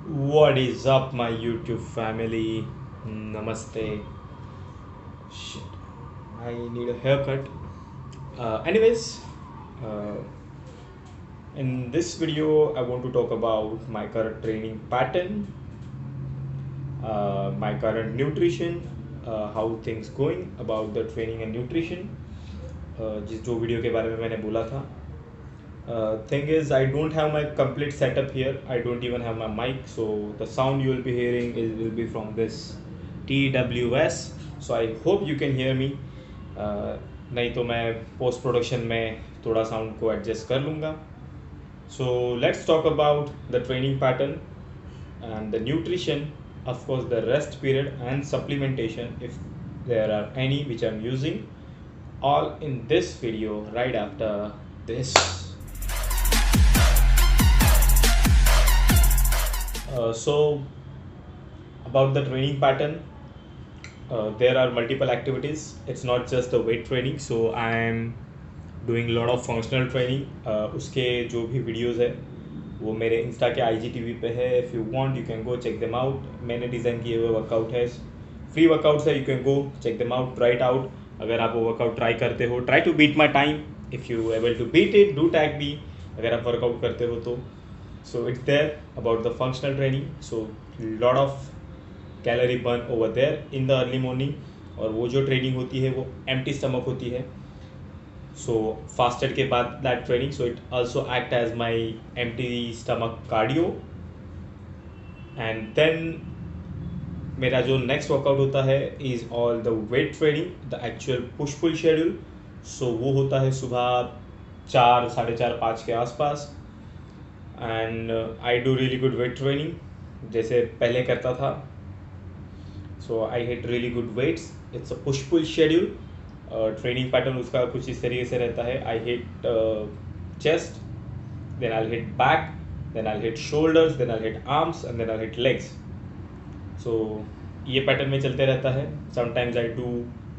What is up, my YouTube family? Namaste. Shit, I need a haircut. Anyways, uh, in this video, I want to talk about my current training pattern, my current nutrition, how things going about the training and nutrition. जिस जो video के बारे में मैंने बोला था. Thing is, I don't have my complete setup here. I don't even have my mic, so the sound you will be hearing will be from this TWS. So I hope you can hear me. नहीं तो मैं post production में थोड़ा sound को adjust कर लूँगा. So let's talk about the training pattern and the nutrition, of course the rest period and supplementation if there are any which I'm using, all in this video right after this. So about the training pattern, there are multiple activities. It's not just the weight training. So I am doing a lot of functional training. उसके जो भी videos है वो मेरे Insta के IGTV पे है. If you want you can go check them out. मैंने डिज़ाइन किए हुए वर्कआउट है, फ्री वर्कआउट्स है. You can go check them out, try it out. अगर आप वो वर्कआउट ट्राई करते हो, try to beat my time. If you able to beat it, do tag me. अगर आप वर्कआउट करते हो तो. So it's there about the functional training. So lot of calorie burn over there in the early morning. और वो जो training होती है वो empty stomach होती है. So fasted के बाद that training, so it also act as my empty stomach cardio. And then मेरा जो next workout होता है is all the weight training, the actual push pull schedule. So वो होता है सुबह 4, 4:30, 5 के आसपास. And I do really good weight training जैसे पहले करता था. So I hit really good weights. It's a push pull schedule. Training pattern उसका कुछ इस तरीके से रहता है. I hit chest, then I hit back, then I hit shoulders, then I hit arms and then I hit legs. So ये pattern में चलते रहता है. Sometimes I do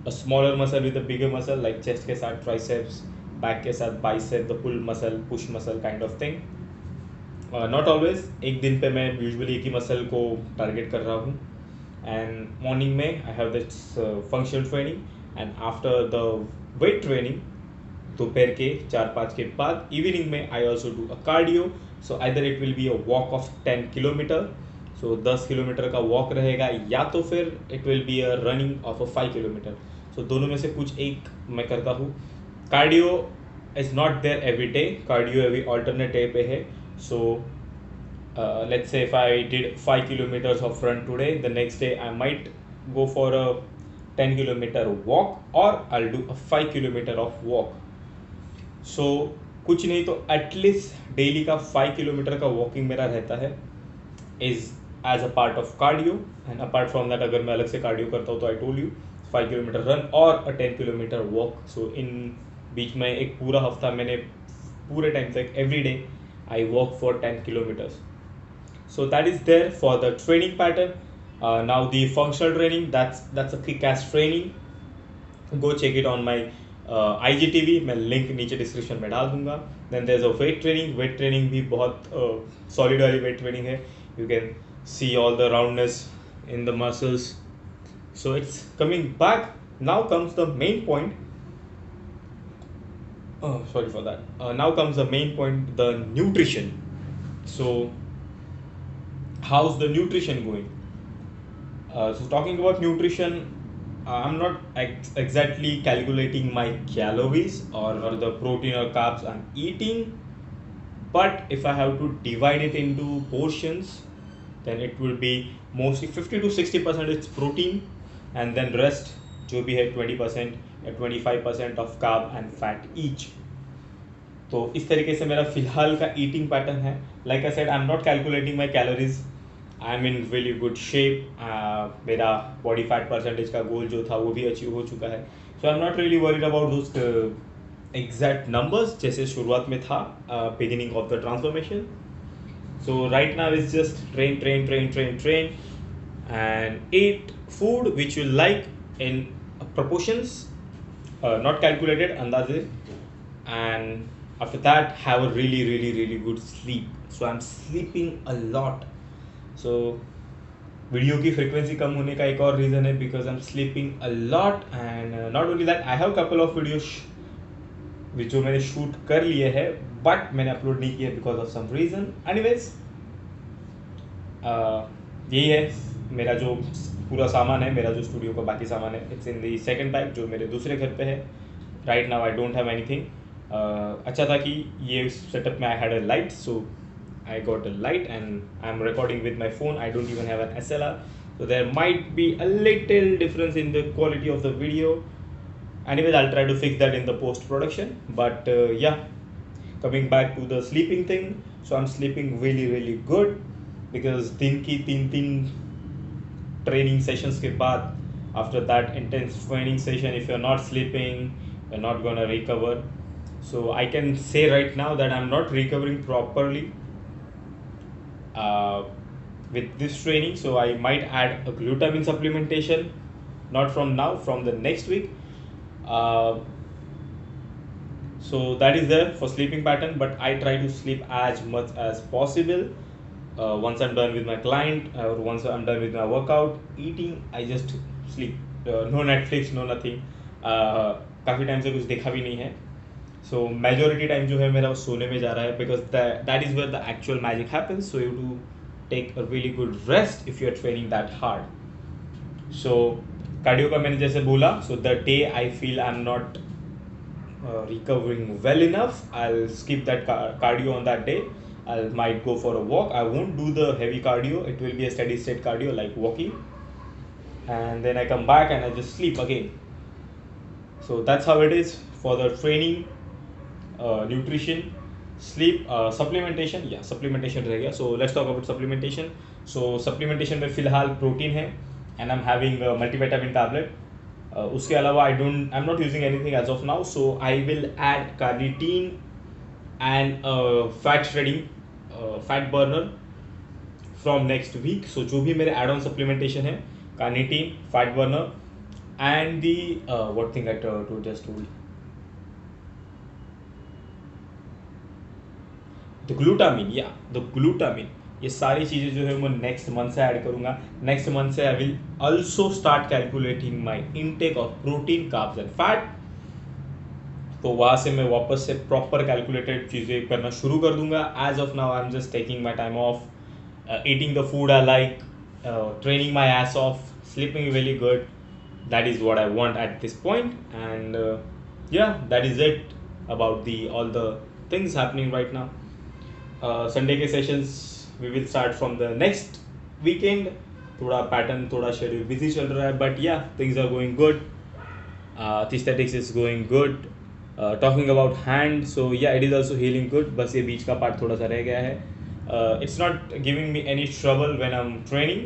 a smaller muscle with a bigger muscle, like chest के साथ triceps, back के साथ bicep, the pull muscle, push muscle kind of thing. Not always. एक दिन पे मैं यूजुअली एक ही मसल को टारगेट कर रहा हूँ. एंड मॉर्निंग में I have this functional training and after the weight training दोपहर के 4-5 के बाद इवनिंग में I also do a cardio. So either it will be a walk of 10 kilometre. So 10 kilometre का वॉक रहेगा, या तो फिर it will be a running of a 5 kilometre. So दोनों में से कुछ एक मैं करता हूँ. Cardio is not there every day. Cardio every alternate day पे है. So let's say if I did 5 kilometers of run today, the next day I might go for a 10 kilometer walk, or I'll do a 5 kilometer of walk. So कुछ नहीं तो at least daily का 5 kilometre का walking मेरा रहता है, is as a part of cardio. And apart from that अगर मैं अलग से कार्डियो करता हूँ तो I told you 5 kilometre run और अ 10 किलोमीटर वॉक. सो इन बीच में एक पूरा हफ्ता मैंने पूरे टाइम तक every day I walk for 10 kilometers. So that is there for the training pattern. Now the functional training, that's a kick-ass training. Go check it on my IGTV. मैं link नीचे description में डाल दूंगा. Then there's a weight training. Weight training भी बहुत solid वाली weight training है. You can see all the roundness in the muscles. So it's coming back. Now comes the main point. Sorry for that. Now comes the main point, the nutrition. So how's the nutrition going? So talking about nutrition, I'm not exactly calculating my calories or the protein or carbs I'm eating, but if I have to divide it into portions, then it will be mostly 50 to 60% it's protein, and then rest जो भी है 20% या 25% of carb and fat each. तो इस तरीके से मेरा फिलहाल का ईटिंग पैटर्न है. Like I said, I am not calculating my calories. I am in really good shape. मेरा बॉडी फैट परसेंटेज का गोल जो था वो भी अचीव हो चुका है. So I am not really worried about those exact numbers जैसे शुरुआत में था, beginning of the transformation. So right now is just train train train train train and eat food which you like in proportions, not calculated, andaze. And after that have a really good sleep. So I'm sleeping a lot. So video की frequency कम होने का एक और reason है because I am sleeping a lot and not only that I have couple of video जो मैंने shoot कर लिए हैं बट मैंने अपलोड नहीं किया because of some reason anyways यही है मेरा जो पूरा सामान है मेरा जो स्टूडियो का बाकी सामान है it's in the second bag जो मेरे दूसरे घर पे है right now I don't have anything अच्छा था कि ये सेटअप में I had a light so I got a light and I'm recording with my phone. I don't even have an SLR. So there might be a little difference in the quality of the video. Anyways, I'll try to fix that in the post production. But yeah, coming back to the sleeping thing. So I'm sleeping really good because दिन की तीन training sessions के बाद after that intense training session, if you're not sleeping, you're not gonna recover. So I can say right now that I'm not recovering properly with this training, so I might add a glutamine supplementation, not from now, from the next week. So that is there for sleeping pattern, but I try to sleep as much as possible. Once I'm done with my client or once I'm done with my workout, eating, I just sleep. No Netflix, no nothing. काफ़ी time से कुछ देखा भी नहीं है सो majority time जो है मेरा वो सोने में जा रहा है because that is where the actual magic happens so you to take a really good rest if you are training that hard so cardio का मैंने जैसे बोला so the day I feel I am not recovering well enough I'll skip that cardio on that day I might go for a walk I won't do the heavy cardio it will be a steady state cardio like walking and then I come back and I just sleep again so that's how it is for the training nutrition sleep supplementation yeah supplementation रह गया so let's talk about supplementation so supplementation में फिलहाल protein है and I'm having a multivitamin tablet उसके अलावा I'm not using anything as of now so I will add carnitine and fat shredding fat burner from next week so जो भी मेरे add on supplementation है carnitine fat burner and the what thing I just told the glutamine या the glutamine ये सारी चीज़ें जो है मैं नेक्स्ट मंथ से ऐड करूँगा नेक्स्ट मंथ से I will also start calculating my intake of protein carbs and fat तो वहाँ से मैं वापस से प्रॉपर कैलकुलेटेड चीज़ें करना शुरू कर दूंगा as of now I am just taking my time off eating the food I like training my ass off sleeping very good that is what I want at this point and yeah that is it about the all the things happening right now Sunday के sessions we will start from the next weekend थोड़ा pattern थोड़ा schedule busy चल रहा है but yeah things are going good aesthetics is going good talking about hand so yeah it is also healing good बस ये बीच का part थोड़ा सा रह गया है it's not giving me any trouble when I am training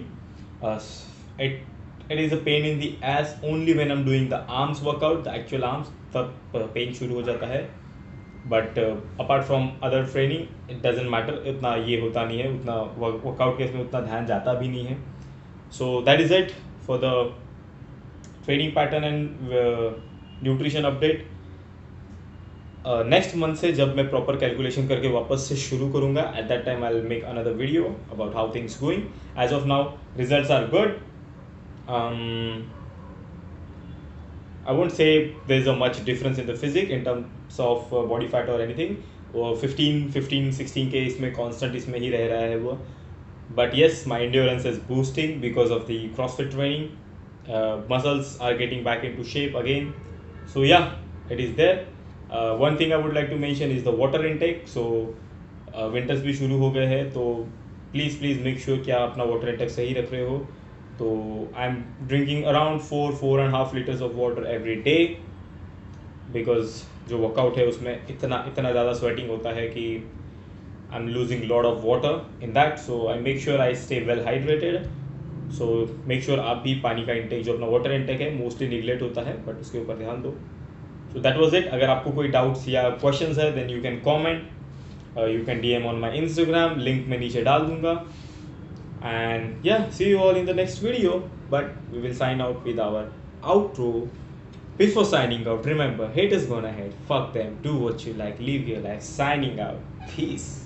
it is a pain in the ass only when I'm doing the arms workout the actual arms तब pen शुरू हो जाता है but apart from other training it doesn't matter इतना ये होता नहीं है उतना वर्कआउट के इसमें उतना ध्यान जाता भी नहीं है so that is it for the training pattern and nutrition update next month से जब मैं प्रॉपर कैलकुलेशन करके वापस से शुरू करूँगा at that time I will make another video about how things going as of now results are good I won't say there's a much difference in the physique in terms of body fat or anything. वो 16 के इसमें constant इसमें ही रह रहा है वो. But yes, my endurance is boosting because of the CrossFit training. Muscles are getting back into shape again. So yeah, it is there. One thing I would like to mention is the water intake. So winters भी शुरू हो गए हैं तो please make sure कि आप अपना water intake सही रख रहे हो. तो I am drinking around 4.5 litres of water every day because जो वर्कआउट है उसमें इतना ज़्यादा स्वेटिंग होता है कि I am losing lot of water in that so I make sure I stay well hydrated so make sure आप भी पानी का इंटेक जो अपना वाटर इंटेक है मोस्टली निगलेक्ट होता है बट उसके ऊपर ध्यान दो सो दैट वॉज इट अगर आपको कोई डाउट्स या क्वेश्चन है then you can comment you can DM on my Instagram link मैं नीचे डाल दूंगा. And yeah, see you all in the next video, but we will sign out with our outro. Before signing out, remember, hate is gonna hate, fuck them, do what you like, live your life. Signing out, peace.